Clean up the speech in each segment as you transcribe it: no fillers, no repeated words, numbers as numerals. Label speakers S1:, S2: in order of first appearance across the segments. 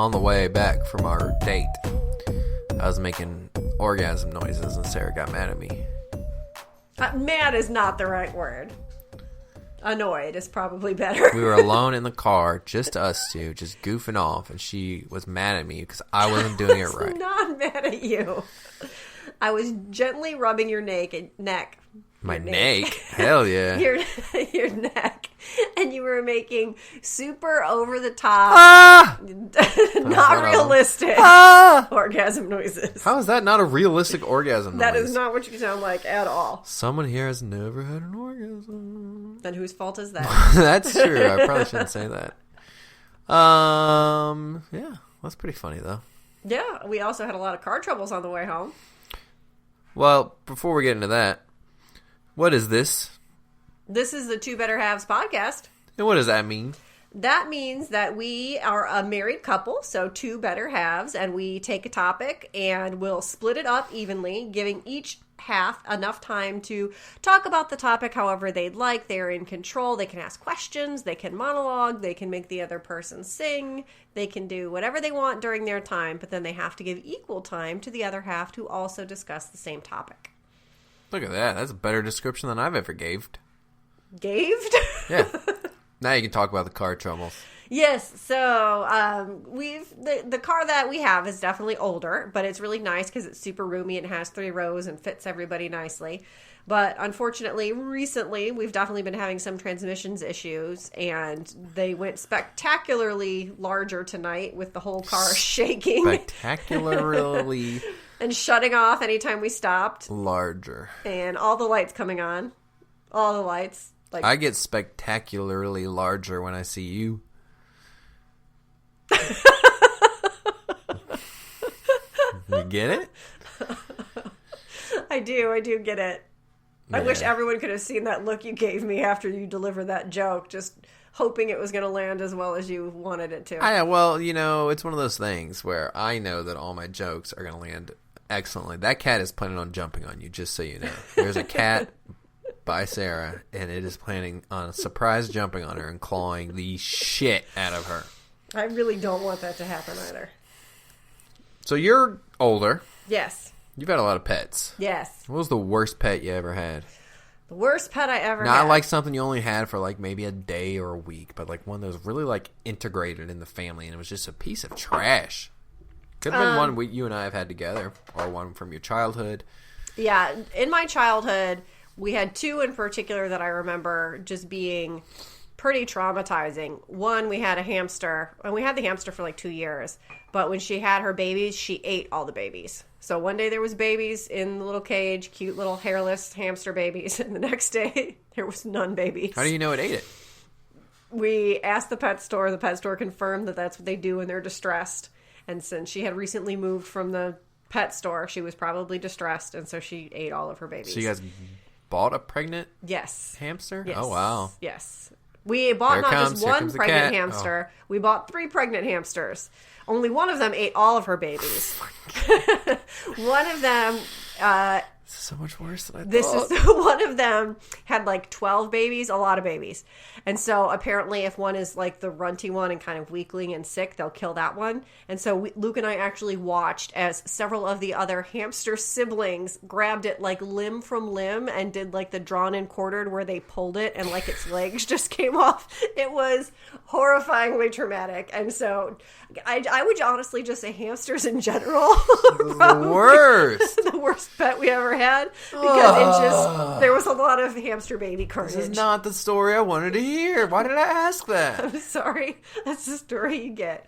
S1: On the way back from our date, I was making orgasm noises and Sarah got mad at me.
S2: Mad is not the right word. Annoyed is probably better.
S1: We were alone in the car, just us two, just goofing off, and she was mad at me because I wasn't doing it right.
S2: I was not mad at you. I was gently rubbing your neck.
S1: My neck? Hell yeah.
S2: Your neck. And you were making super over-the-top, not realistic orgasm noises.
S1: How is that not a realistic orgasm noise?
S2: That is not what you sound like at all.
S1: Someone here has never had an orgasm.
S2: Then whose fault is that?
S1: That's true. I probably shouldn't say that. Yeah, that's pretty funny, though.
S2: Yeah, we also had a lot of car troubles on the way home.
S1: Well, before we get into that, what is this?
S2: This is the Two Better Halves podcast.
S1: And what does that mean?
S2: That means that we are a married couple, so two better halves, and we take a topic and we'll split it up evenly, giving each half enough time to talk about the topic however they'd like. They're in control. They can ask questions. They can monologue. They can make the other person sing. They can do whatever they want during their time, but then they have to give equal time to the other half to also discuss the same topic.
S1: Look at that. That's a better description than I've ever gave.
S2: Gaved?
S1: Yeah. Now you can talk about the car troubles.
S2: Yes, so the car that we have is definitely older, but it's really nice because it's super roomy and has 3 rows and fits everybody nicely. But unfortunately, recently, we've definitely been having some transmissions issues, and they went spectacularly larger tonight with the whole car shaking.
S1: Spectacularly
S2: and shutting off anytime we stopped.
S1: Larger.
S2: And all the lights coming on. All the lights. Like
S1: I get spectacularly larger when I see you. You get it?
S2: I do get it.
S1: Yeah.
S2: I wish everyone could have seen that look you gave me after you delivered that joke, just hoping it was going to land as well as you wanted it to.
S1: Well, it's one of those things where I know that all my jokes are going to land excellently. That cat is planning on jumping on you, just so you know. There's a cat by Sarah, and it is planning on a surprise jumping on her and clawing the shit out of her.
S2: I really don't want that to happen either.
S1: So you're older.
S2: Yes.
S1: You've had a lot of pets.
S2: Yes.
S1: What was the worst pet you ever had?
S2: The worst pet I ever had.
S1: Not like something you only had for like maybe a day or a week, but like one that was really like integrated in the family and it was just a piece of trash. Could have been one you and I have had together or one from your childhood. Yeah.
S2: In my childhood, we had 2 in particular that I remember just being pretty traumatizing. One, we had a hamster, and we had the hamster for like 2 years. But when she had her babies, she ate all the babies. So one day there was babies in the little cage, cute little hairless hamster babies, and the next day there was none babies.
S1: How do you know it ate it?
S2: We asked the pet store. The pet store confirmed that that's what they do when they're distressed. And since she had recently moved from the pet store, she was probably distressed, and so she ate all of her babies.
S1: So you guys bought a pregnant hamster?
S2: Yes.
S1: Oh, wow.
S2: Yes. We bought just one pregnant hamster. We bought 3 pregnant hamsters. Only one of them ate all of her babies. One of them...
S1: this is so much worse than I thought.
S2: One of them had like 12 babies, a lot of babies. And so apparently if one is like the runty one and kind of weakling and sick, they'll kill that one. And so Luke and I actually watched as several of the other hamster siblings grabbed it like limb from limb and did like the drawn and quartered where they pulled it and like its legs just came off. It was horrifyingly traumatic. And so I would honestly just say hamsters in general.
S1: The worst.
S2: The worst pet we ever had because there was a lot of hamster baby carnage.
S1: This is not the story I wanted to hear. Why did I ask that?
S2: I'm sorry. That's the story you get.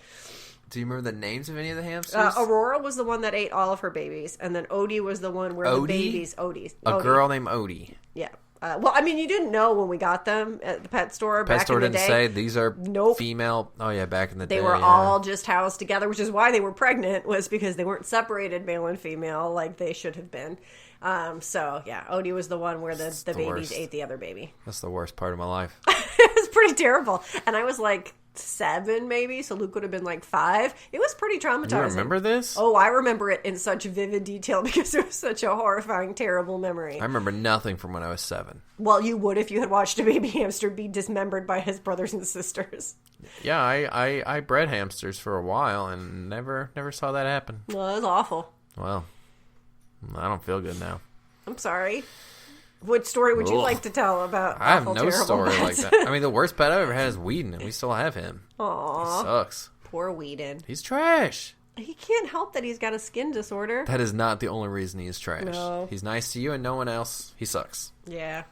S1: Do you remember the names of any of the hamsters?
S2: Aurora was the one that ate all of her babies, and then Odie was the one where the babies... Odie.
S1: Girl named Odie.
S2: Yeah. Well, I mean, you didn't know when we got them at the pet store back in the day.
S1: Pet store didn't say these are female. Oh, yeah, back in the day.
S2: They were all just housed together, which is why they were pregnant, was because they weren't separated male and female like they should have been. So, yeah, Odie was the one where the babies ate the other baby.
S1: That's the worst part of my life.
S2: It was pretty terrible. And I was like 7 maybe, so Luke would have been like 5. It was pretty traumatizing.
S1: You remember this?
S2: Oh, I remember it in such vivid detail because it was such a horrifying, terrible memory.
S1: I remember nothing from when I was 7.
S2: Well, you would if you had watched a baby hamster be dismembered by his brothers and sisters.
S1: Yeah, I bred hamsters for a while and never saw that happen.
S2: Well, it was awful.
S1: Well, I don't feel good now.
S2: I'm sorry. What story would you like to tell about
S1: I have
S2: awful,
S1: no
S2: terrible
S1: story
S2: pets?
S1: like that. I mean, the worst pet I've ever had is Whedon, and we still have him.
S2: Aww.
S1: He sucks.
S2: Poor Whedon.
S1: He's trash.
S2: He can't help that he's got a skin disorder.
S1: That is not the only reason he is trash.
S2: No.
S1: He's nice to you and no one else. He sucks.
S2: Yeah.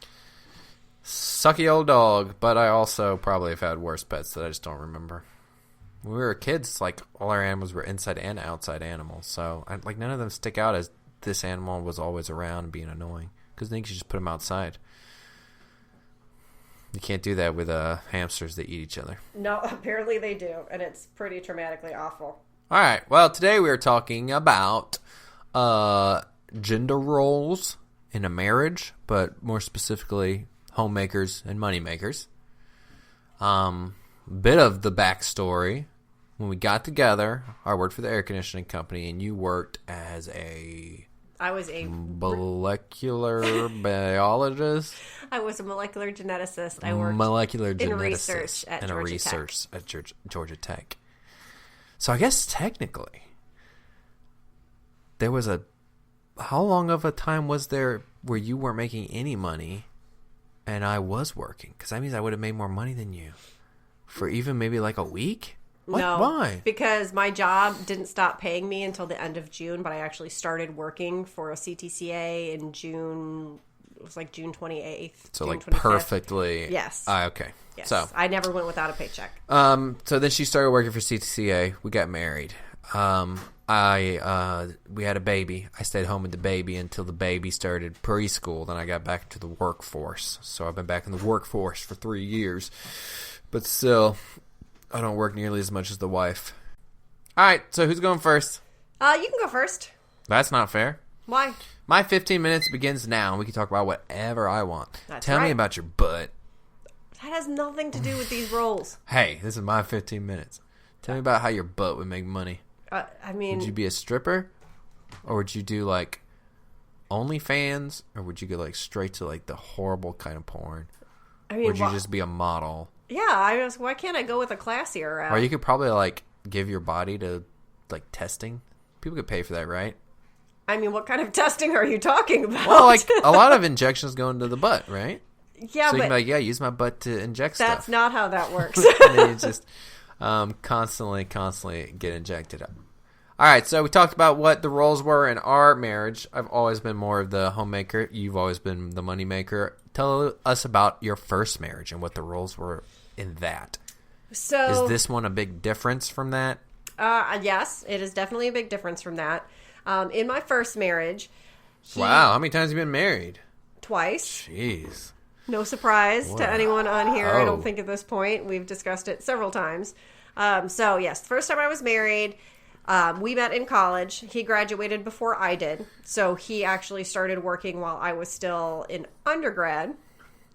S1: Sucky old dog, but I also probably have had worse pets that I just don't remember. When we were kids, like, all our animals were inside and outside animals, so none of them stick out as this animal was always around and being annoying, because then you can just put them outside. You can't do that with hamsters that eat each other.
S2: No, apparently they do, and it's pretty traumatically awful.
S1: All right, well, today we are talking about gender roles in a marriage, but more specifically, homemakers and moneymakers. Bit of the backstory. When we got together, I worked for the air conditioning company, and you worked as
S2: I was a
S1: molecular biologist.
S2: I was a molecular geneticist. I worked
S1: molecular
S2: in research at
S1: Georgia Tech. So I guess technically, there was how long of a time was there where you weren't making any money and I was working? Because that means I would have made more money than you for even maybe like a week? What?
S2: No.
S1: Why?
S2: Because my job didn't stop paying me until the end of June, but I actually started working for a CTCA in June. It was like June 28th.
S1: So
S2: June
S1: like
S2: 25th.
S1: perfectly.
S2: Yes.
S1: Okay.
S2: Yes.
S1: So
S2: I never went without a paycheck.
S1: So then she started working for CTCA. We got married. We had a baby. I stayed home with the baby until the baby started preschool. Then I got back to the workforce. So I've been back in the workforce for 3 years. But still, I don't work nearly as much as the wife. All right, so who's going first?
S2: You can go first.
S1: That's not fair.
S2: Why?
S1: My 15 minutes begins now, and we can talk about whatever I want.
S2: That's
S1: Tell me
S2: right.
S1: about your butt.
S2: That has nothing to do with these roles.
S1: Hey, this is my 15 minutes. Tell me about how your butt would make money.
S2: I mean...
S1: Would you be a stripper? Or would you do, like, OnlyFans? Or would you go, like, straight to, like, the horrible kind of porn?
S2: I mean,
S1: Would you just be a model?
S2: Yeah, why can't I go with a classier route?
S1: Or you could probably, like, give your body to, like, testing. People could pay for that, right?
S2: I mean, what kind of testing are you talking about?
S1: Well, like, a lot of injections go into the butt, right?
S2: Yeah,
S1: so you
S2: but
S1: can be like, yeah, use my butt to inject stuff.
S2: that's not how that works.
S1: And then you just constantly get injected up. All right, so we talked about what the roles were in our marriage. I've always been more of the homemaker. You've always been the moneymaker. Tell us about your first marriage and what the roles were in that.
S2: So
S1: is this one a big difference from that?
S2: Yes, it is definitely a big difference from that. In my first marriage...
S1: Wow, how many times have you been married?
S2: Twice.
S1: Jeez.
S2: No surprise to anyone on here, I don't
S1: Oh.
S2: think, at this point. We've discussed it several times. So, yes, the first time I was married, we met in college. He graduated before I did. So he actually started working while I was still in undergrad.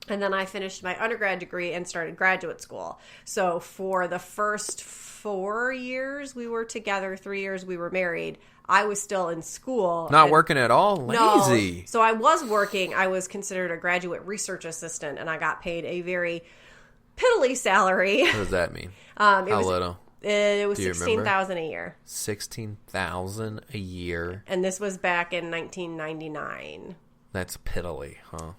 S2: And then I finished my undergrad degree and started graduate school. So for the first 4 years we were together, 3 years we were married, I was still in school.
S1: Not working at all? Lazy.
S2: No. So I was working. I was considered a graduate research assistant, and I got paid a very piddly salary.
S1: What does that mean?
S2: How
S1: little?
S2: It was
S1: Do you
S2: $16,000 a year.
S1: $16,000 a year.
S2: And this was back in 1999.
S1: That's piddly, huh?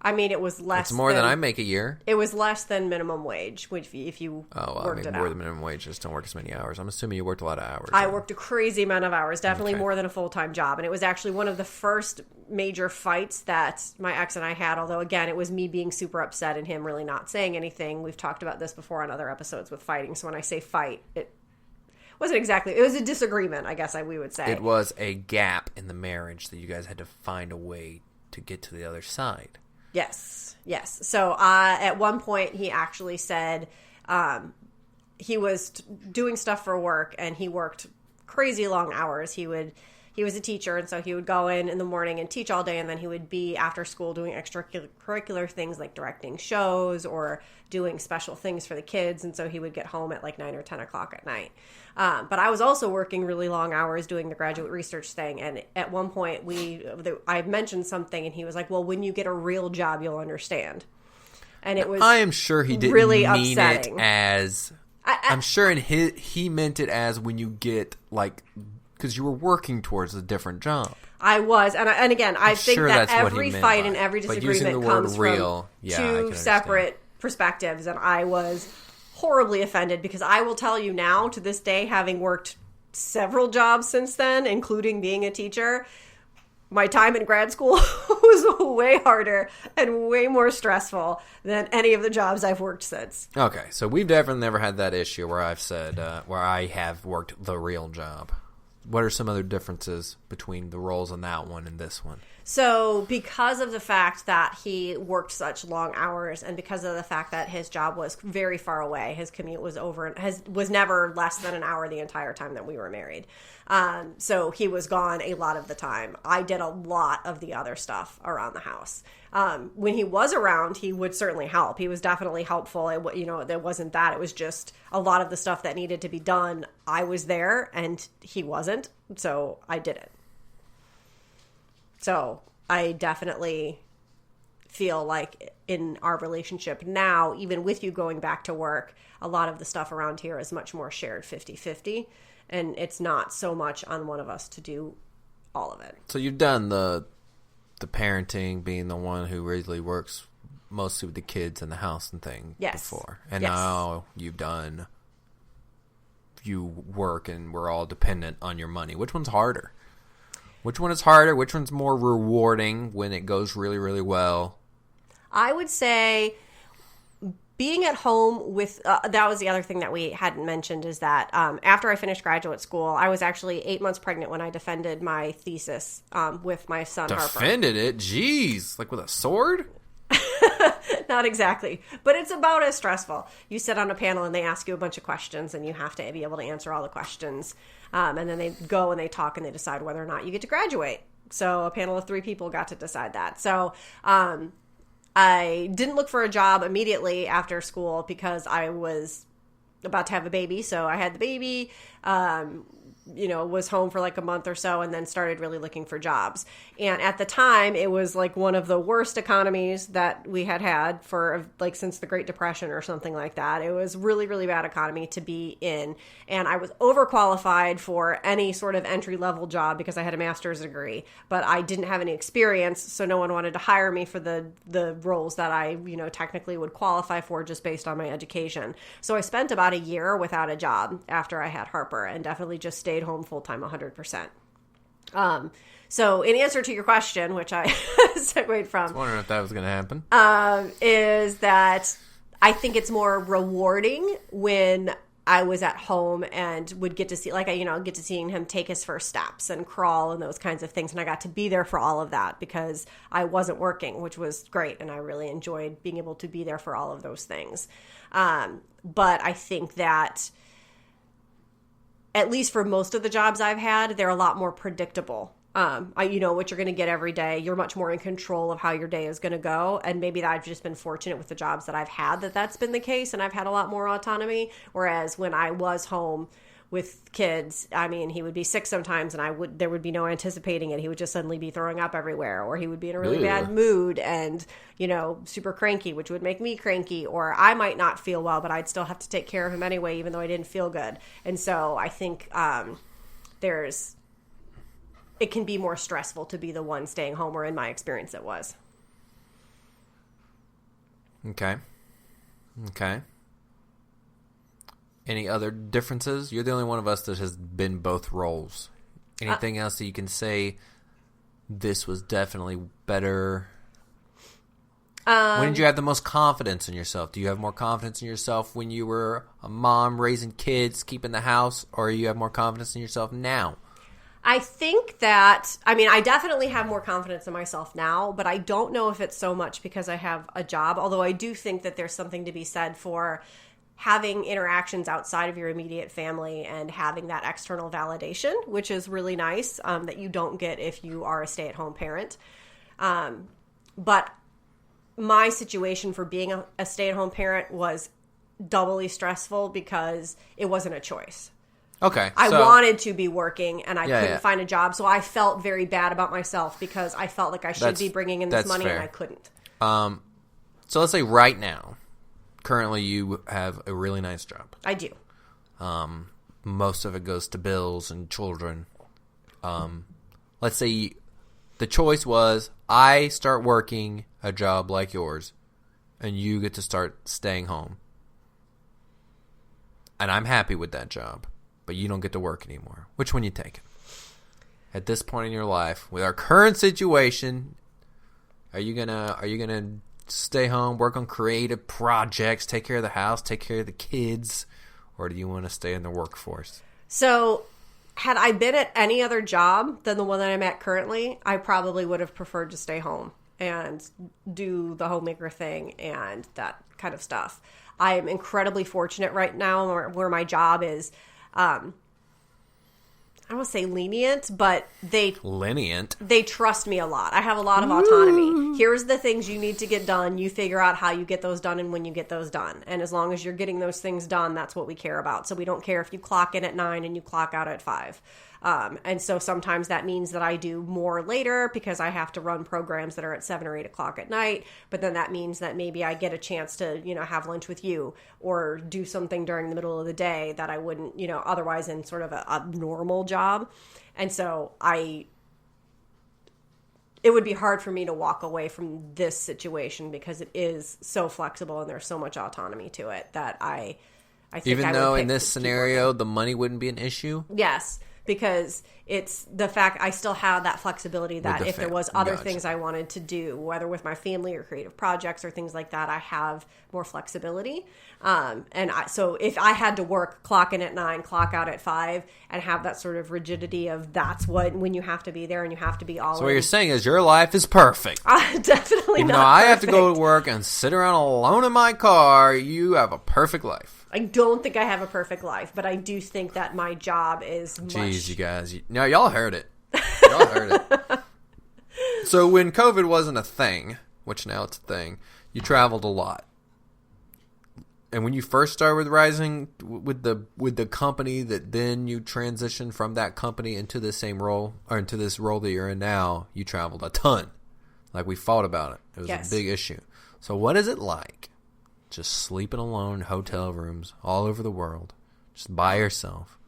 S2: I mean, it was less.
S1: It's more than I make a year.
S2: It was less than minimum wage, which if you worked it
S1: more
S2: out.
S1: than minimum wage. Just don't work as many hours. I'm assuming you worked a lot of hours.
S2: I worked a crazy amount of hours, definitely
S1: Okay.
S2: more than a full-time job. And it was actually one of the first major fights that my ex and I had, although, again, it was me being super upset and him really not saying anything. We've talked about this before on other episodes with fighting, so when I say fight, it wasn't exactly... It was a disagreement, I guess we would say.
S1: It was a gap in the marriage that you guys had to find a way to get to the other side.
S2: Yes. So at one point, he actually said he was doing stuff for work, and he worked crazy long hours. He was a teacher, and so he would go in the morning and teach all day, and then he would be after school doing extracurricular things like directing shows or doing special things for the kids, and so he would get home at like 9 or 10 o'clock at night. But I was also working really long hours doing the graduate research thing, and at one point I mentioned something, and he was like, well, when you get a real job, you'll understand. And it was
S1: I am sure he didn't
S2: really
S1: mean
S2: upsetting.
S1: it as I'm sure he meant it as when you get, like, because you were working towards a different job.
S2: I was. And again, I think
S1: sure
S2: that
S1: that's what
S2: every
S1: he meant
S2: fight
S1: by
S2: and every
S1: it. But
S2: disagreement
S1: using the word
S2: comes
S1: real,
S2: from
S1: I
S2: two
S1: can
S2: separate perspectives. And I was horribly offended because I will tell you now, to this day, having worked several jobs since then, including being a teacher, my time in grad school was way harder and way more stressful than any of the jobs I've worked since.
S1: Okay, so we've definitely never had that issue where I've said, where I have worked the real job. What are some other differences between the roles in that one and this one?
S2: So because of the fact that he worked such long hours and because of the fact that his job was very far away, his commute was was never less than an hour the entire time that we were married. So he was gone a lot of the time. I did a lot of the other stuff around the house. When he was around, he would certainly help. He was definitely helpful. There wasn't that. It was just a lot of the stuff that needed to be done. I was there and he wasn't. So I did it. So I definitely feel like in our relationship now, even with you going back to work, a lot of the stuff around here is much more shared 50-50. And it's not so much on one of us to do all of it.
S1: So you've done the parenting, being the one who really works mostly with the kids in the house and thing before. And now you work and we're all dependent on your money. Which one's harder? Which one is harder? Which one's more rewarding when it goes really, really well?
S2: I would say being at home with, that was the other thing that we hadn't mentioned, is that after I finished graduate school, I was actually 8 months pregnant when I defended my thesis with my son, Harper.
S1: Defended it? Jeez. Like with a sword?
S2: Not exactly, but it's about as stressful. You sit on a panel and they ask you a bunch of questions and you have to be able to answer all the questions. And then they go and they talk and they decide whether or not you get to graduate. So a panel of 3 people got to decide that. So I didn't look for a job immediately after school because I was about to have a baby. So I had the baby, was home for like a month or so and then started really looking for jobs. And at the time, it was like one of the worst economies that we had for like since the Great Depression or something like that. It was really, really bad economy to be in. And I was overqualified for any sort of entry-level job because I had a master's degree, but I didn't have any experience. So no one wanted to hire me for the roles that I, technically would qualify for just based on my education. So I spent about a year without a job after I had Harper and definitely just stayed home full-time 100%. So in answer to your question, which I segued from,
S1: I was wondering if that was going to happen,
S2: is that I think it's more rewarding when I was at home and would get to see, get to seeing him take his first steps and crawl and those kinds of things. And I got to be there for all of that because I wasn't working, which was great. And I really enjoyed being able to be there for all of those things. But I think that at least for most of the jobs I've had, they're a lot more predictable. What you're going to get every day. You're much more in control of how your day is going to go. And maybe that I've just been fortunate with the jobs that I've had that's been the case. And I've had a lot more autonomy. Whereas when I was home with kids, he would be sick sometimes and there would be no anticipating it. He would just suddenly be throwing up everywhere, or he would be in a really bad mood and, super cranky, which would make me cranky, or I might not feel well, but I'd still have to take care of him anyway, even though I didn't feel good. And so I think, it can be more stressful to be the one staying home, or in my experience it was.
S1: Okay. Any other differences? You're the only one of us that has been both roles. Anything else that you can say this was definitely better? When did you have the most confidence in yourself? Do you have more confidence in yourself when you were a mom raising kids, keeping the house, or you have more confidence in yourself now?
S2: I think that, I definitely have more confidence in myself now, but I don't know if it's so much because I have a job, although I do think that there's something to be said for having interactions outside of your immediate family and having that external validation, which is really nice, that you don't get if you are a stay-at-home parent. But my situation for being a stay-at-home parent was doubly stressful because it wasn't a choice.
S1: Okay.
S2: I wanted to be working and I couldn't find a job. So I felt very bad about myself because I felt like I should be bringing in this money and I couldn't.
S1: So let's say right now currently you have a really nice job.
S2: I do.
S1: Most of it goes to bills and children. Let's say the choice was I start working a job like yours and you get to start staying home. And I'm happy with that job, but you don't get to work anymore. Which one you take? At this point in your life, with our current situation, are you gonna stay home, work on creative projects, take care of the house, take care of the kids, or do you want to stay in the workforce?
S2: So, had I been at any other job than the one that I'm at currently, I probably would have preferred to stay home and do the homemaker thing and that kind of stuff. I am incredibly fortunate right now where my job is, I don't want to say lenient, but they trust me a lot. I have a lot of autonomy. Here's the things you need to get done. You figure out how you get those done and when you get those done. And as long as you're getting those things done, that's what we care about. So we don't care if you clock in at 9 and you clock out at 5. And so sometimes that means that I do more later because I have to run programs that are at 7 or 8 o'clock at night. But then that means that maybe I get a chance to, have lunch with you or do something during the middle of the day that I wouldn't, otherwise in sort of a normal job. And so it would be hard for me to walk away from this situation because it is so flexible and there's so much autonomy to it that I think
S1: even though in this scenario the money wouldn't be an issue?
S2: Yes. Because it's the fact I still have that flexibility that if there was other things I wanted to do, whether with my family or creative projects or things like that, I have more flexibility. So if I had to work, clock in at 9, clock out at 5, and have that sort of rigidity of that's when you have to be there and you have to be all in.
S1: So what you're saying is your life is perfect.
S2: Definitely not.
S1: No, I have to go to work and sit around alone in my car. You have a perfect life.
S2: I don't think I have a perfect life, but I do think that my job is much...
S1: Jeez, you guys. Y'all heard it. Y'all heard it. So when COVID wasn't a thing, which now it's a thing, you traveled a lot. And when you first started with Rising, with the company that then you transitioned from that company into the same role, or into this role that you're in now, you traveled a ton. Like we fought about it. It was a big issue. So what is it like? Just sleeping alone in hotel rooms all over the world, just by yourself.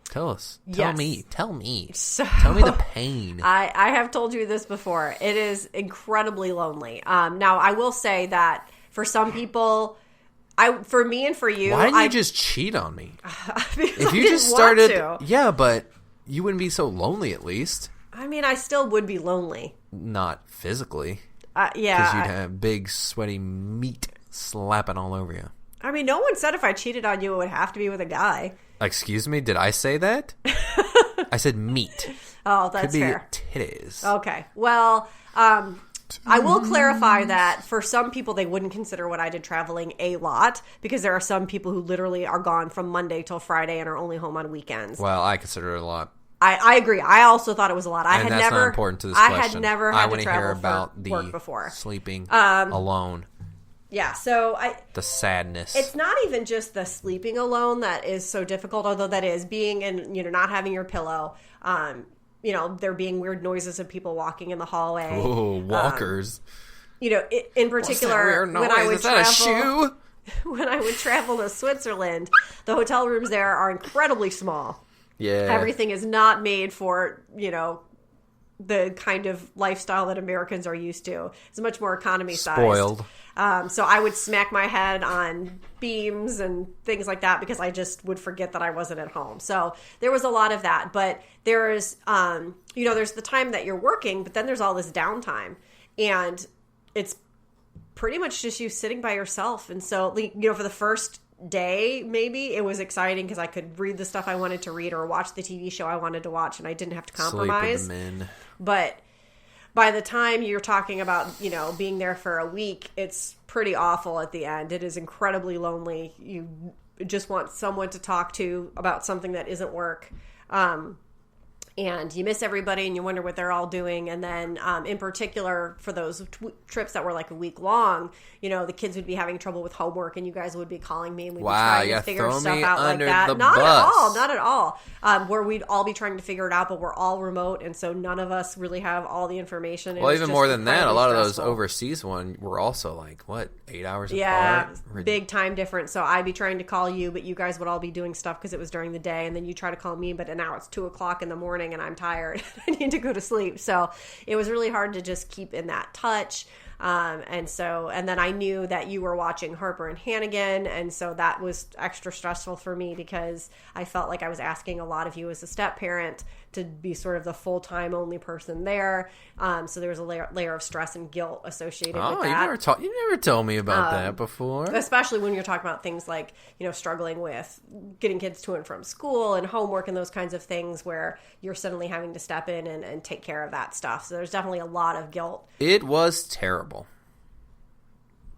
S1: Tell us. Tell me. Tell me the pain.
S2: I have told you this before. It is incredibly lonely. Now, I will say that for some people, for me and for you...
S1: Why didn't you just cheat on me?
S2: If you just started...
S1: Yeah, but you wouldn't be so lonely at least.
S2: I mean, I still would be lonely.
S1: Not physically.
S2: Yeah.
S1: Because you'd have big, sweaty meat slapping all over you.
S2: I mean, no one said if I cheated on you, it would have to be with a guy.
S1: Excuse me? Did I say that? I said meat.
S2: Oh, that's fair.
S1: Could be titties.
S2: Okay. Well, I will clarify that for some people, they wouldn't consider what I did traveling a lot because there are some people who literally are gone from Monday till Friday and are only home on weekends.
S1: Well, I consider it a lot.
S2: I agree. I also thought it was a lot.
S1: That's not important to this question.
S2: I had never had to travel
S1: hear about
S2: for work before.
S1: Sleeping alone.
S2: Yeah, so
S1: the sadness.
S2: It's not even just the sleeping alone that is so difficult, although that is being in, not having your pillow. There being weird noises of people walking in the hallway.
S1: Oh, walkers.
S2: In particular, when I would
S1: travel, is that a shoe?
S2: When I would travel to Switzerland, the hotel rooms there are incredibly small.
S1: Yeah.
S2: Everything is not made for, the kind of lifestyle that Americans are used to. It's much more economy sized.
S1: Spoiled.
S2: So I would smack my head on beams and things like that because I just would forget that I wasn't at home. So there was a lot of that. But there's, there's the time that you're working, but then there's all this downtime. And it's pretty much just you sitting by yourself. And so, for the first day, maybe it was exciting because I could read the stuff I wanted to read or watch the TV show I wanted to watch, and I didn't have to compromise.
S1: Sleep with the men.
S2: But by the time you're talking about, being there for a week, it's pretty awful at the end. It is incredibly lonely. You just want someone to talk to about something that isn't work. and you miss everybody and you wonder what they're all doing. And then in particular for those trips that were like a week long, you know, the kids would be having trouble with homework and you guys would be calling me and we'd be trying to figure stuff out like that. Not at all. Where we'd all be trying to figure it out, but we're all remote, and so none of us really have all the information.
S1: Well, even more than that, a lot of those overseas ones were also like, what, 8 hours apart?
S2: Yeah, big time difference. So I'd be trying to call you, but you guys would all be doing stuff because it was during the day, and then you try to call me, but now it's 2:00 in the morning and I'm tired. I need to go to sleep. So it was really hard to just keep in that touch. And then I knew that you were watching Harper and Hannigan, and so that was extra stressful for me because I felt like I was asking a lot of you as a step parent to be sort of the full-time only person there. So there was a layer of stress and guilt associated with that.
S1: You never told me about that before.
S2: Especially when you're talking about things like, you know, struggling with getting kids to and from school and homework and those kinds of things where you're suddenly having to step in and take care of that stuff. So there's definitely a lot of guilt.
S1: It was terrible.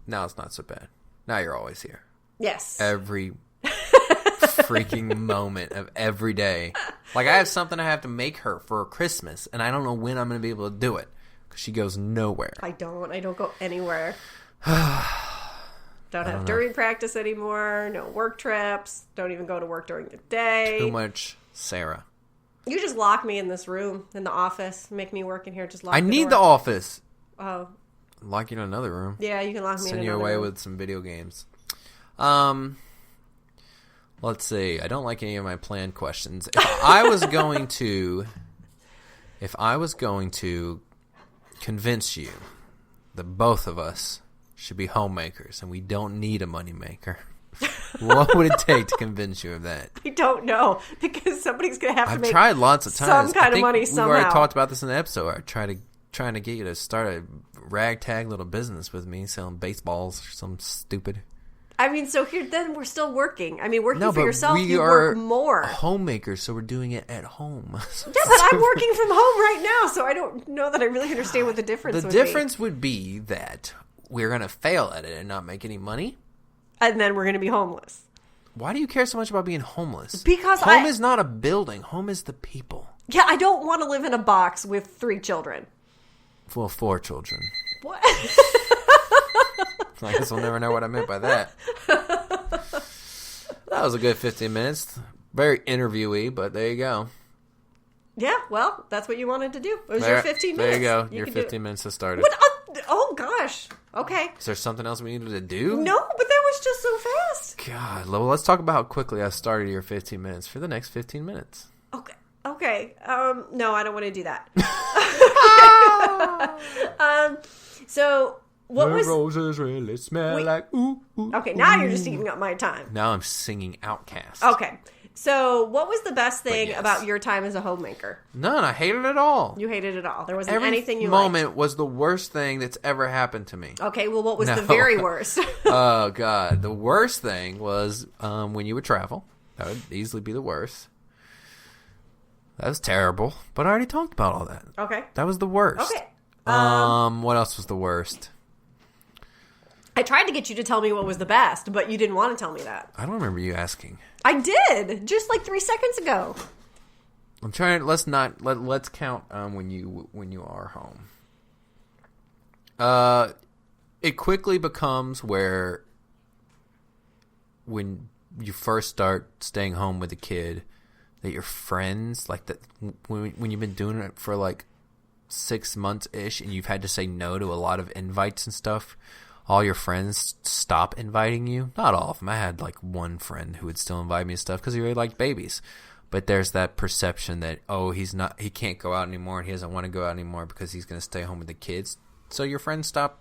S1: Now it's not so bad. Now you're always here.
S2: Yes.
S1: Every freaking moment of every day. Like, I have something I have to make her for Christmas, and I don't know when I'm going to be able to do it because she goes nowhere.
S2: I don't go anywhere. Don't have during practice anymore. No work trips. Don't even go to work during the day.
S1: Too much Sarah.
S2: You just lock me in this room in the office. Make me work in here. Just lock
S1: I
S2: the
S1: need
S2: door.
S1: the office.
S2: Oh.
S1: Lock you in another room.
S2: Yeah, you can lock me in another room.
S1: Send you away with some video games. Let's see. I don't like any of my planned questions. If I was going to convince you that both of us should be homemakers and we don't need a moneymaker, what would it take to convince you of that?
S2: I don't know, because somebody's going to have to make.
S1: I've tried lots of times.
S2: Some kind of money somehow.
S1: We've already talked about this in the episode. I trying to get you to start a ragtag little business with me, selling baseballs or something stupid.
S2: I mean, so here, then we're still working. I mean, working for yourself, you work more.
S1: Homemakers, so we're doing it at home.
S2: Yeah, but I'm working from home right now, so I don't know that I really understand what the difference would be.
S1: The difference would be that we're going to fail at it and not make any money.
S2: And then we're going to be homeless.
S1: Why do you care so much about being homeless?
S2: Because
S1: home is not a building. Home is the people.
S2: Yeah, I don't want to live in a box with 3 children.
S1: Well, 4 children.
S2: What?
S1: I guess we'll never know what I meant by that. That was a good 15 minutes. Very interviewee, but there you go.
S2: Yeah, well, that's what you wanted to do. It was your 15 minutes.
S1: There you go. Your 15 minutes has started.
S2: What? Oh, gosh. Okay.
S1: Is there something else we needed to do?
S2: No, but that was just so fast.
S1: God, well, let's talk about how quickly I started your 15 minutes for the next 15 minutes.
S2: Okay. No, I don't want to do that. So... What was
S1: roses really smell like ooh, ooh.
S2: Okay, now you're just eating up my time.
S1: Now I'm singing Outcast.
S2: Okay. So, what was the best thing about your time as a homemaker?
S1: None. I hated it all.
S2: You hated it all. There wasn't anything you
S1: liked. Every
S2: liked.
S1: moment was the worst thing that's ever happened to me.
S2: Okay, well, what was the very worst?
S1: Oh, God. The worst thing was when you would travel. That would easily be the worst. That was terrible. But I already talked about all that.
S2: Okay.
S1: That was the worst.
S2: Okay.
S1: What else was the worst?
S2: I tried to get you to tell me what was the best, but you didn't want to tell me that.
S1: I don't remember you asking.
S2: I did, just like 3 seconds ago.
S1: I'm trying. Let's count when you are home. It quickly becomes where when you first start staying home with a kid, that your friends, like that when you've been doing it for like 6 months ish, and you've had to say no to a lot of invites and stuff. All your friends stop inviting you. Not all of them. I had like one friend who would still invite me to stuff because he really liked babies. But there's that perception that, he can't go out anymore and he doesn't want to go out anymore because he's going to stay home with the kids. So your friends stop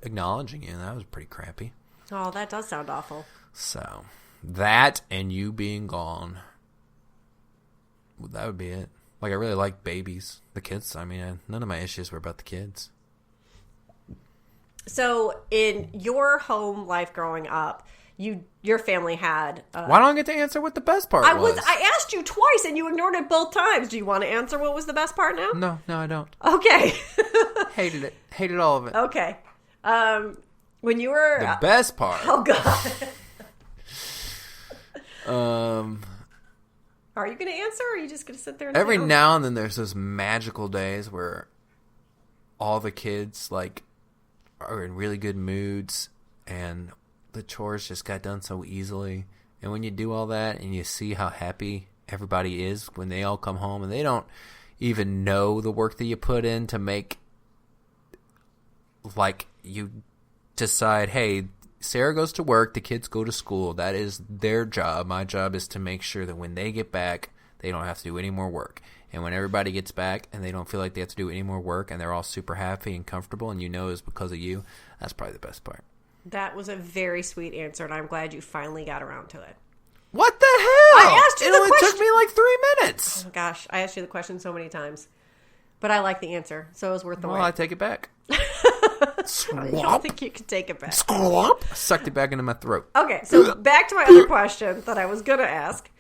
S1: acknowledging you, and that was pretty crappy.
S2: Oh, that does sound awful.
S1: So that and you being gone, that would be it. Like, I really like babies. The kids, none of my issues were about the kids.
S2: So, in your home life growing up, your family had...
S1: Why don't I get to answer what the best part was?
S2: I asked you twice, and you ignored it both times. Do you want to answer what was the best part now?
S1: No, I don't.
S2: Okay.
S1: Hated it. Hated all of it.
S2: Okay. When you were...
S1: The best part...
S2: Oh, God. Are you going to answer, or are you just going to sit there and
S1: Every
S2: say,
S1: now and then there's those magical days where all the kids, like, are in really good moods and the chores just got done so easily. And when you do all that and you see how happy everybody is when they all come home and they don't even know the work that you put in to make, like, you decide, hey, Sarah goes to work, the kids go to school. That is their job. My job is to make sure that when they get back, they don't have to do any more work. And when everybody gets back and they don't feel like they have to do any more work and they're all super happy and comfortable and you know it's because of you, that's probably the best part.
S2: That was a very sweet answer, and I'm glad you finally got around to it.
S1: What the hell?
S2: I asked you the question.
S1: It only took me like 3 minutes.
S2: Oh, gosh, I asked you the question so many times. But I like the answer, so it was worth the wait.
S1: Well, I take it back.
S2: I don't think you can take it back.
S1: Sucked it back into my throat.
S2: Okay, so back to my other question that I was going to ask.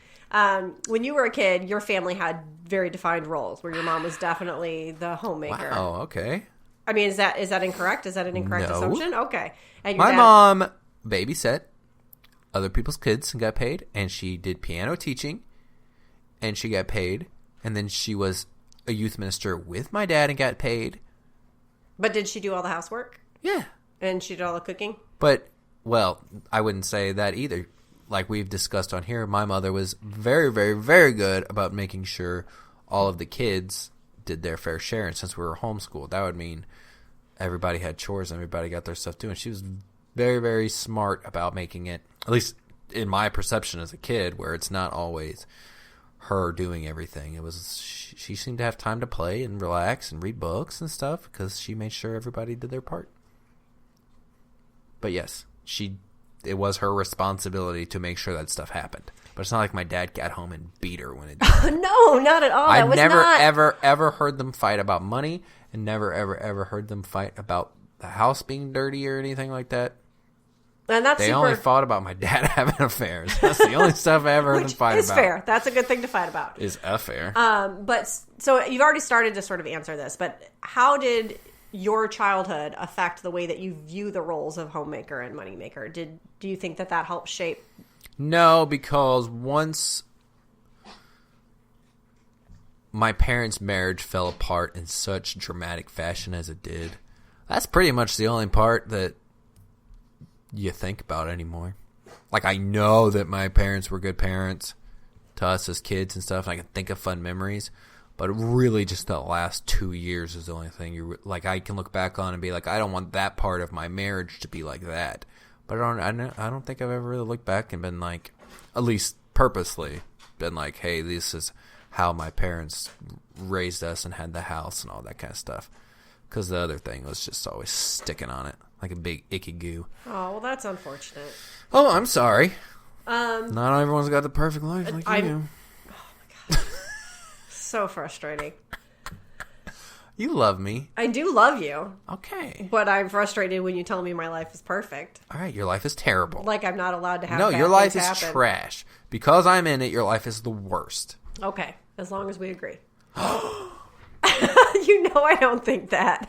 S2: When you were a kid, your family had very defined roles, where your mom was definitely the homemaker.
S1: Oh, okay.
S2: I mean, is that incorrect? Is that an incorrect assumption? Okay. And
S1: my mom babysat other people's kids and got paid, and she did piano teaching, and she got paid, and then she was a youth minister with my dad and got paid.
S2: But did she do all the housework?
S1: Yeah.
S2: And she did all the cooking?
S1: But, well, I wouldn't say that either. Like we've discussed on here, my mother was very, very, very good about making sure all of the kids did their fair share. And since we were homeschooled, that would mean everybody had chores and everybody got their stuff too. And she was very, very smart about making it, at least in my perception as a kid, where it's not always her doing everything. It was she seemed to have time to play and relax and read books and stuff because she made sure everybody did their part. But yes, it was her responsibility to make sure that stuff happened. But it's not like my dad got home and beat her when it did.
S2: No, not at all.
S1: I never, ever heard them fight about money, and never, ever heard them fight about the house being dirty or anything like that.
S2: And that's
S1: they only fought about my dad having affairs. That's the only stuff I ever heard them fight about.
S2: Is fair. That's a good thing to fight about.
S1: Is affair.
S2: But so you've already started to sort of answer this, but how did your childhood affect the way that you view the roles of homemaker and moneymaker? Do you think that helped shape?
S1: No, because once my parents' marriage fell apart in such dramatic fashion as it did, that's pretty much the only part that you think about anymore. Like, I know that my parents were good parents to us as kids and stuff, and I can think of fun memories, but really just the last 2 years is the only thing I can look back on and be like, I don't want that part of my marriage to be like that. But I don't think I've ever really looked back and been like, at least purposely, been like, hey, this is how my parents raised us and had the house and all that kind of stuff. Because the other thing was just always sticking on it like a big icky goo.
S2: Oh, well, that's unfortunate.
S1: Oh, I'm sorry. Not everyone's got the perfect life like you do.
S2: Oh, my God. So frustrating.
S1: You love me.
S2: I do love you.
S1: Okay.
S2: But I'm frustrated when you tell me my life is perfect.
S1: All right, your life is terrible.
S2: Like I'm not allowed to have
S1: No, your life is
S2: happen.
S1: trash. Because I'm in it, your life is the worst.
S2: Okay, as long as we agree. You know I don't think that.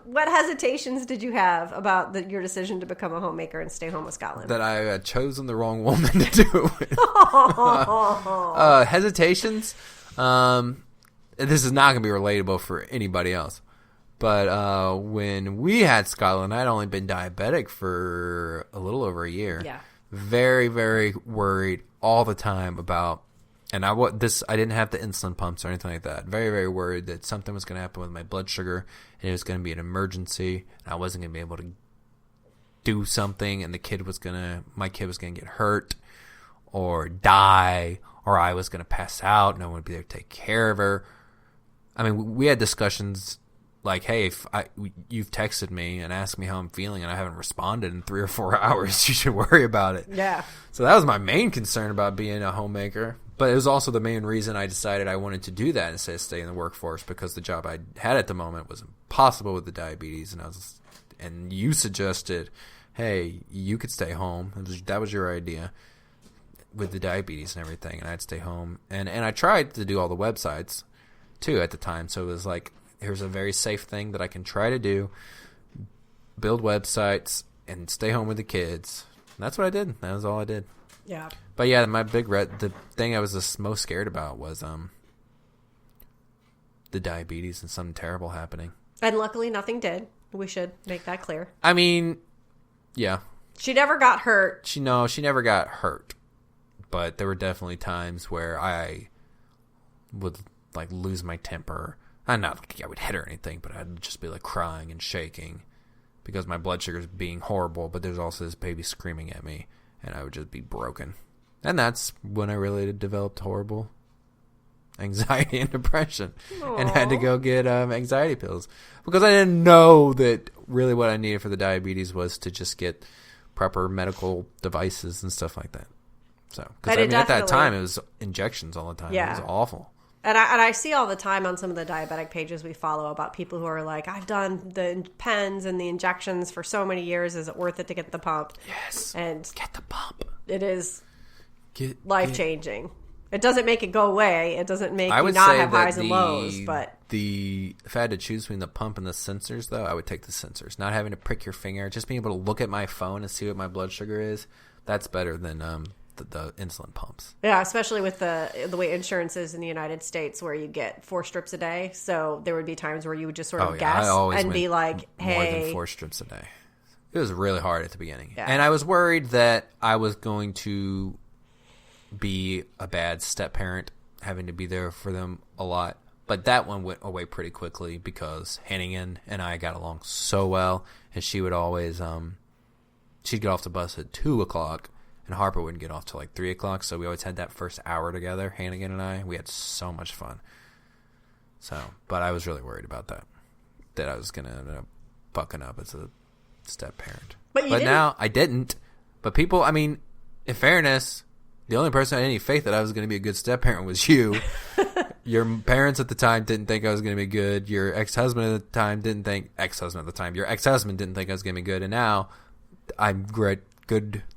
S2: What hesitations did you have about your decision to become a homemaker and stay home with Scotland?
S1: That I had chosen the wrong woman to do it. Hesitations? This is not going to be relatable for anybody else. But when we had Scotland, I'd only been diabetic for a little over a year.
S2: Yeah.
S1: Very, very worried all the time about... And I didn't have the insulin pumps or anything like that. Very, very worried that something was going to happen with my blood sugar, and it was going to be an emergency, and I wasn't going to be able to do something, and my kid was going to get hurt or die, or I was going to pass out, no one would be there to take care of her. I mean, we had discussions like, hey, if you've texted me and asked me how I'm feeling and I haven't responded in 3 or 4 hours, you should worry about it.
S2: Yeah. So
S1: that was my main concern about being a homemaker. But it was also the main reason I decided I wanted to do that instead of stay in the workforce, because the job I had at the moment was impossible with the diabetes. And you suggested, hey, you could stay home. That was your idea with the diabetes and everything, and I'd stay home. And I tried to do all the websites, too, at the time. So it was like, here's a very safe thing that I can try to do, build websites, and stay home with the kids. And that's what I did. That was all I did.
S2: Yeah.
S1: But yeah, the thing I was the most scared about was the diabetes and something terrible happening.
S2: And luckily nothing did. We should make that clear.
S1: I mean, yeah.
S2: She never got hurt.
S1: She never got hurt. But there were definitely times where I would like lose my temper. Not like I would hit her or anything, but I'd just be like crying and shaking because my blood sugar is being horrible, but there's also this baby screaming at me, and I would just be broken. And that's when I really developed horrible anxiety and depression. Aww. And had to go get anxiety pills because I didn't know that really what I needed for the diabetes was to just get proper medical devices and stuff like that. So, because at that time it was injections all the time. Yeah. It was awful.
S2: And I see all the time on some of the diabetic pages we follow about people who are like, I've done the pens and the injections for so many years. Is it worth it to get the pump?
S1: Yes.
S2: And
S1: get the pump.
S2: It is life-changing. It doesn't make it go away. It doesn't make you not have highs and lows. But
S1: if I had to choose between the pump and the sensors, though, I would take the sensors. Not having to prick your finger, just being able to look at my phone and see what my blood sugar is, that's better than the insulin pumps.
S2: Yeah, especially with the way insurance is in the United States, where you get 4 strips a day. So there would be times where you would just sort of guess and be like, hey.
S1: More than 4 strips a day. It was really hard at the beginning. Yeah. And I was worried that I was going to be a bad step parent, having to be there for them a lot. But that one went away pretty quickly because Hannigan and I got along so well. And she would always, she'd get off the bus at 2 o'clock. And Harper wouldn't get off till like 3 o'clock, so we always had that first hour together, Hannigan and I. We had so much fun. So, but I was really worried about that I was going to end up fucking up as a step parent. But now I didn't. But people, I mean, in fairness, the only person I had any faith that I was going to be a good step parent was you. Your parents at the time didn't think I was going to be good. Your ex-husband at the time didn't think, your ex-husband didn't think I was going to be good. And now I'm good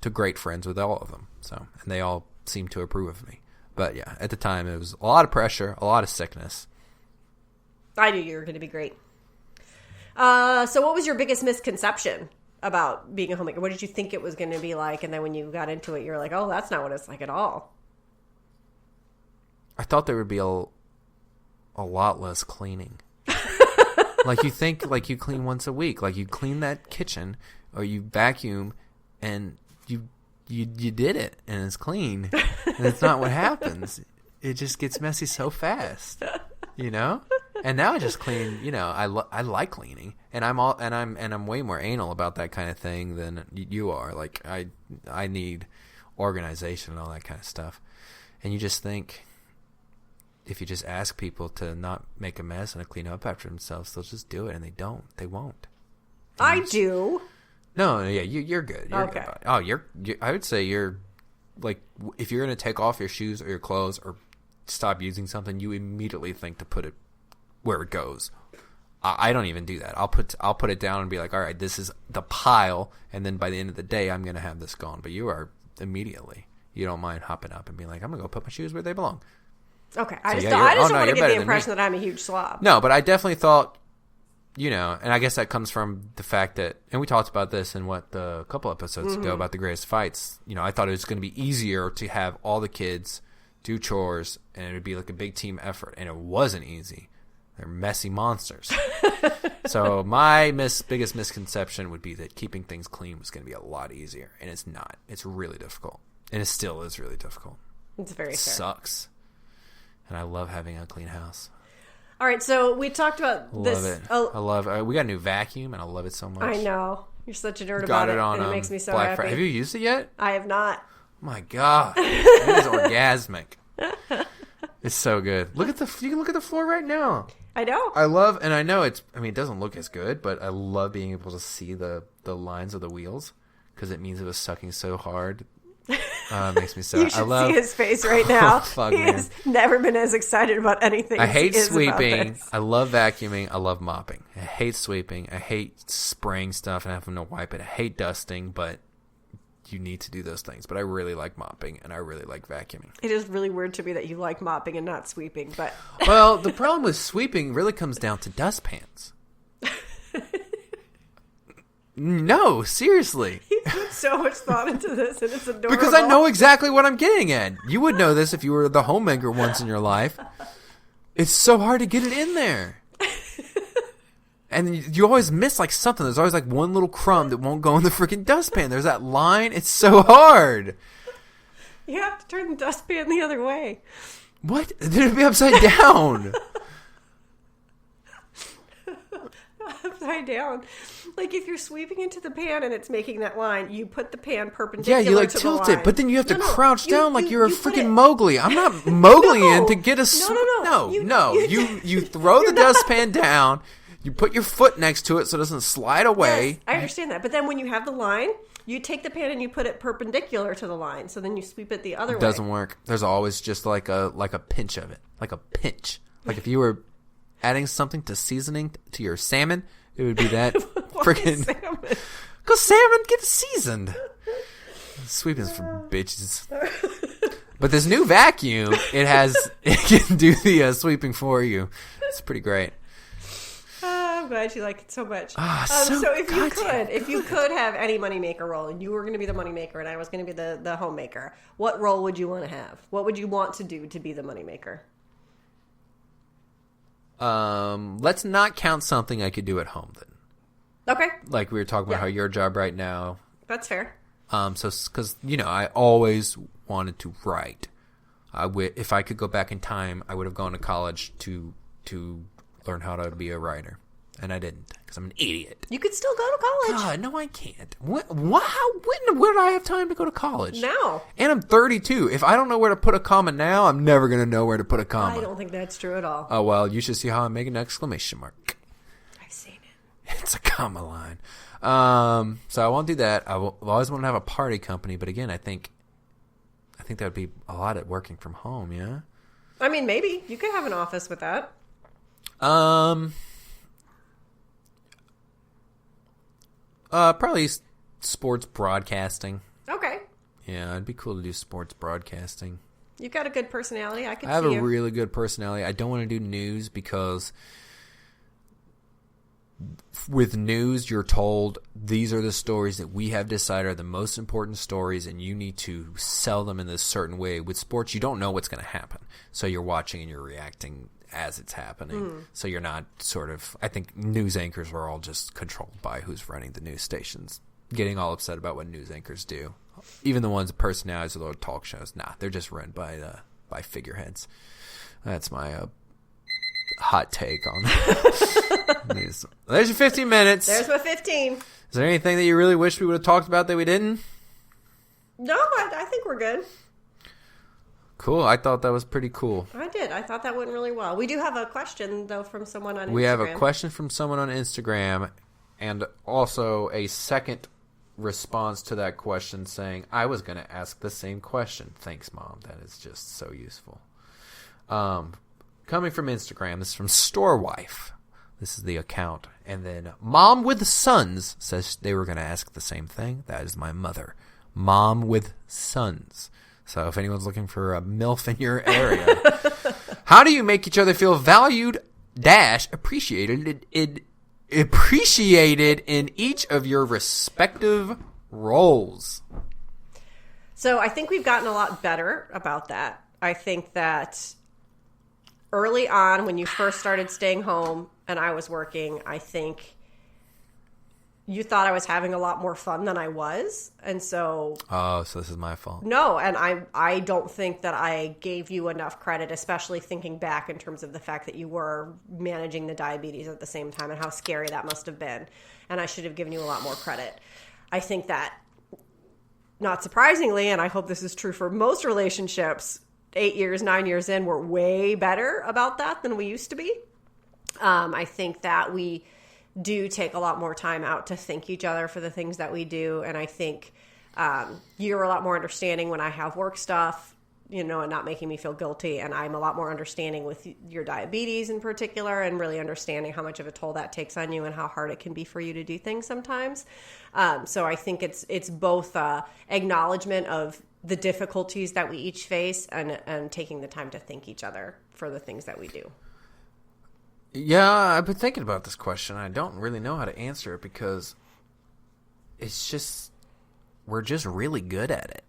S1: to great friends with all of them. So, and they all seem to approve of me. But yeah, at the time it was a lot of pressure, a lot of sickness.
S2: I knew you were going to be great. So what was your biggest misconception about being a homemaker? What did you think it was going to be like? And then when you got into it, you're like, oh, that's not what it's like at all.
S1: I thought there would be a lot less cleaning. Like you think, like you clean once a week, like you clean that kitchen or you vacuum and you did it and it's clean. And it's not what happens. It just gets messy so fast, you know? And now I just clean, you know, I like cleaning and I'm way more anal about that kind of thing than you are. Like I need organization and all that kind of stuff. And you just think if you just ask people to not make a mess and to clean up after themselves, they'll just do it, and they don't. They won't. And
S2: I do.
S1: No, yeah, you're good. You're
S2: okay.
S1: Good. Oh, you're. I would say you're like if you're gonna take off your shoes or your clothes or stop using something, you immediately think to put it where it goes. I don't even do that. I'll put it down and be like, all right, this is the pile, and then by the end of the day, I'm gonna have this gone. But you are immediately. You don't mind hopping up and being like, I'm gonna go put my shoes where they belong.
S2: Okay, I just don't want to give the impression that I'm a huge slob.
S1: No, but I definitely thought, you know, and I guess that comes from the fact that, and we talked about this in a couple episodes ago about the greatest fights. You know, I thought it was going to be easier to have all the kids do chores, and it would be like a big team effort, and it wasn't easy. They're messy monsters. So my biggest misconception would be that keeping things clean was going to be a lot easier, and it's not. It's really difficult, and it still is really difficult.
S2: It's very fair.
S1: It sucks. And I love having a clean house.
S2: All right, so we talked about this.
S1: Love it. I love it. We got a new vacuum, and I love it so much.
S2: I know. You're such a nerd about it, and it makes me so
S1: Black
S2: happy.
S1: Friday. Have you used it yet?
S2: I have not.
S1: Oh my God. It is orgasmic. It's so good. You can look at the floor right now.
S2: I know.
S1: I love, and I know it doesn't look as good, but I love being able to see the lines of the wheels because it means it was sucking so hard. It makes me so.
S2: You should see his face right now.
S1: Fuck,
S2: he
S1: man.
S2: has never been as excited about anything.
S1: I hate
S2: as he is
S1: sweeping.
S2: about this.
S1: I love vacuuming. I love mopping. I hate sweeping. I hate spraying stuff and having to wipe it. I hate dusting, but you need to do those things. But I really like mopping and I really like vacuuming.
S2: It is really weird to me that you like mopping and not sweeping, but
S1: well, the problem with sweeping really comes down to dustpans. No, seriously.
S2: You put so much thought into this, and it's adorable.
S1: Because I know exactly what I'm getting at. You would know this if you were the homemaker once in your life. It's so hard to get it in there. And you always miss like something. There's always like one little crumb that won't go in the freaking dustpan. There's that line. It's so hard.
S2: You have to turn the dustpan the other way.
S1: What? It'd be upside down.
S2: Upside down. Like if you're sweeping into the pan and it's making that line, you put the pan perpendicular
S1: Yeah, you like
S2: to
S1: tilt
S2: the line.
S1: it, but then you have to crouch down like you're a freaking
S2: it.
S1: Mowgli. I'm not Mowgli-ing to get a...
S2: No.
S1: You throw the dustpan down, you put your foot next to it so it doesn't slide away.
S2: Yes, I understand that. But then when you have the line, you take the pan and you put it perpendicular to the line. So then you sweep it the other way.
S1: It doesn't work. There's always just like a pinch of it. Like a pinch. Like if you were adding something to seasoning to your salmon, it would be that freaking...
S2: salmon?
S1: Because salmon gets seasoned. Sweeping's for bitches. But this new vacuum, it can do the sweeping for you. It's pretty great.
S2: I'm glad you like it so much.
S1: So
S2: if you could have any moneymaker role, and you were going to be the moneymaker, and I was going to be the homemaker, what role would you want to have? What would you want to do to be the moneymaker?
S1: Let's not count something I could do at home then.
S2: Okay.
S1: Like we were talking about how your job right now.
S2: That's fair.
S1: So because I always wanted to write. If I could go back in time, I would have gone to college to learn how to be a writer, and I didn't because I'm an idiot.
S2: You could still go to college.
S1: God, no, I can't. When did I have time to go to college?
S2: Now.
S1: And I'm 32. If I don't know where to put a comma now, I'm never gonna know where to put a comma.
S2: I don't think that's true at all.
S1: Oh well, you should see how I make an exclamation mark.
S2: I've seen it.
S1: It's a comma line. So I won't do that. I always want to have a party company, but again, I think that would be a lot at working from home. Yeah.
S2: I mean, maybe you could have an office with that.
S1: Probably sports broadcasting.
S2: Okay.
S1: Yeah, it'd be cool to do sports broadcasting.
S2: You've got a good personality. I
S1: have a really good personality. I don't want to do news because with news, you're told these are the stories that we have decided are the most important stories, and you need to sell them in this certain way. With sports, you don't know what's going to happen, so you're watching and you're reacting as it's happening. So you're not I think news anchors are all just controlled by who's running the news stations, getting all upset about what news anchors do. Even the ones, personalities of the talk shows, they're just run by figureheads. That's my hot take on news. There's your 15 minutes.
S2: There's my 15.
S1: Is there anything that you really wish we would have talked about that we didn't?
S2: No, I think we're good.
S1: Cool. I thought that was pretty cool.
S2: I did. I thought that went really well. We do have a question, though, from someone on Instagram.
S1: We have a question from someone on Instagram, and also a second response to that question saying, I was going to ask the same question. Thanks, Mom. That is just so useful. Coming from Instagram, this is from Storewife. This is the account. And then Mom with Sons says they were going to ask the same thing. That is my mother. Mom with Sons. So if anyone's looking for a MILF in your area, how do you make each other feel valued - appreciated in each of your respective roles?
S2: So I think we've gotten a lot better about that. I think that early on when you first started staying home and I was working, I think you thought I was having a lot more fun than I was. And so...
S1: Oh, so this is my fault.
S2: No, and I don't think that I gave you enough credit, especially thinking back in terms of the fact that you were managing the diabetes at the same time and how scary that must have been. And I should have given you a lot more credit. I think that, not surprisingly, and I hope this is true for most relationships, 8 years, 9 years in, we're way better about that than we used to be. I think that we do take a lot more time out to thank each other for the things that we do. And I think you're a lot more understanding when I have work stuff, and not making me feel guilty. And I'm a lot more understanding with your diabetes in particular, and really understanding how much of a toll that takes on you and how hard it can be for you to do things sometimes. So I think it's both acknowledgement of the difficulties that we each face and taking the time to thank each other for the things that we do.
S1: Yeah, I've been thinking about this question. I don't really know how to answer it because it's just, we're just really good at it.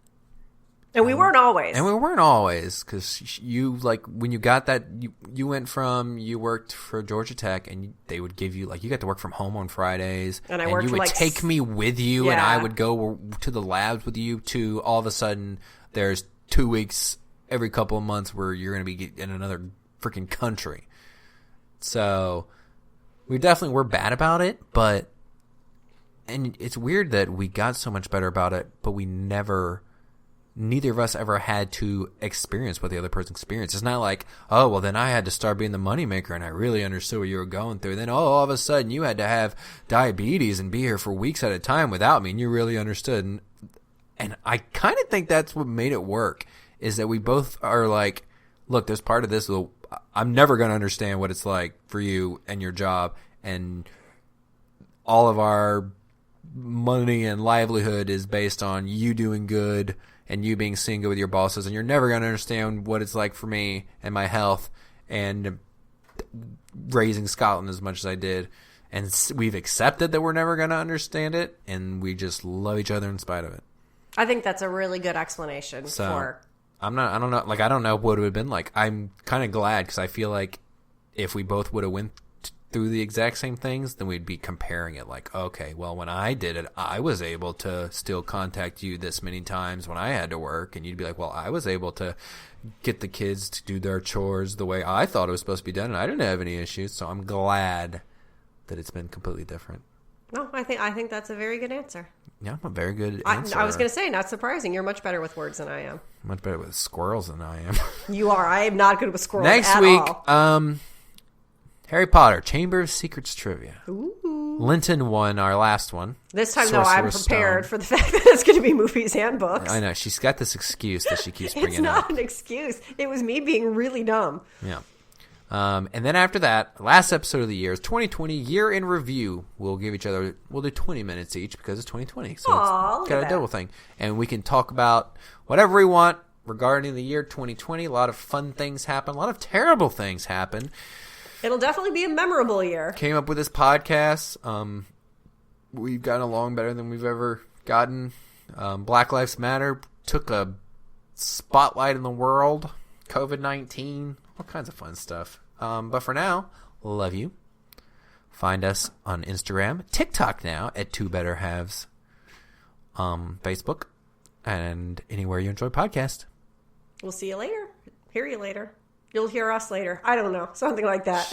S2: And we weren't always.
S1: And we weren't always, because you, like, when you got that, you went from, you worked for Georgia Tech, and they would give you, like, you got to work from home on Fridays.
S2: And
S1: you would take me with you,
S2: yeah.
S1: and I would go to the labs with you, to all of a sudden, there's 2 weeks every couple of months where you're going to be in another freaking country. So, we definitely were bad about it, but, and it's weird that we got so much better about it, but neither of us ever had to experience what the other person experienced. It's not like, oh, well, then I had to start being the moneymaker and I really understood what you were going through. Then, all of a sudden you had to have diabetes and be here for weeks at a time without me, and you really understood. And I kind of think that's what made it work, is that we both are like, look, there's part of this, I'm never going to understand what it's like for you and your job, and all of our money and livelihood is based on you doing good and you being seen good with your bosses, and you're never going to understand what it's like for me and my health and raising Scotland as much as I did. And we've accepted that we're never going to understand it, and we just love each other in spite of it.
S2: I think that's a really good explanation for.
S1: I don't know what it would have been like. I'm kind of glad, because I feel like if we both would have went through the exact same things, then we'd be comparing it like, okay, well, when I did it, I was able to still contact you this many times when I had to work, and you'd be like, well, I was able to get the kids to do their chores the way I thought it was supposed to be done, and I didn't have any issues. So I'm glad that it's been completely different.
S2: No, I think that's a very good answer.
S1: Yeah, I'm a very good answer.
S2: I was going to say, not surprising. You're much better with words than I am.
S1: Much better with squirrels than I am.
S2: You are. I am not good with squirrels
S1: Next
S2: at
S1: week,
S2: all.
S1: Harry Potter, Chamber of Secrets trivia.
S2: Ooh.
S1: Linton won our last one.
S2: This time, though, I'm prepared
S1: Stone.
S2: for the fact that it's going to be movies and books.
S1: I know. She's got this excuse that she keeps bringing up.
S2: It's not an excuse. It was me being really dumb.
S1: Yeah. And then after that, last episode of the year is 2020 Year in Review. We'll do 20 minutes each because it's 2020. So it's got a double thing. And we can talk about whatever we want regarding the year 2020. A lot of fun things happen. A lot of terrible things happen.
S2: It'll definitely be a memorable year.
S1: Came up with this podcast. We've gotten along better than we've ever gotten. Black Lives Matter took a spotlight in the world. COVID-19. All kinds of fun stuff. But for now, love you. Find us on Instagram, TikTok now at Two Better Halves, Facebook, and anywhere you enjoy podcast.
S2: We'll see you later. Hear you later. You'll hear us later. I don't know. Something like that.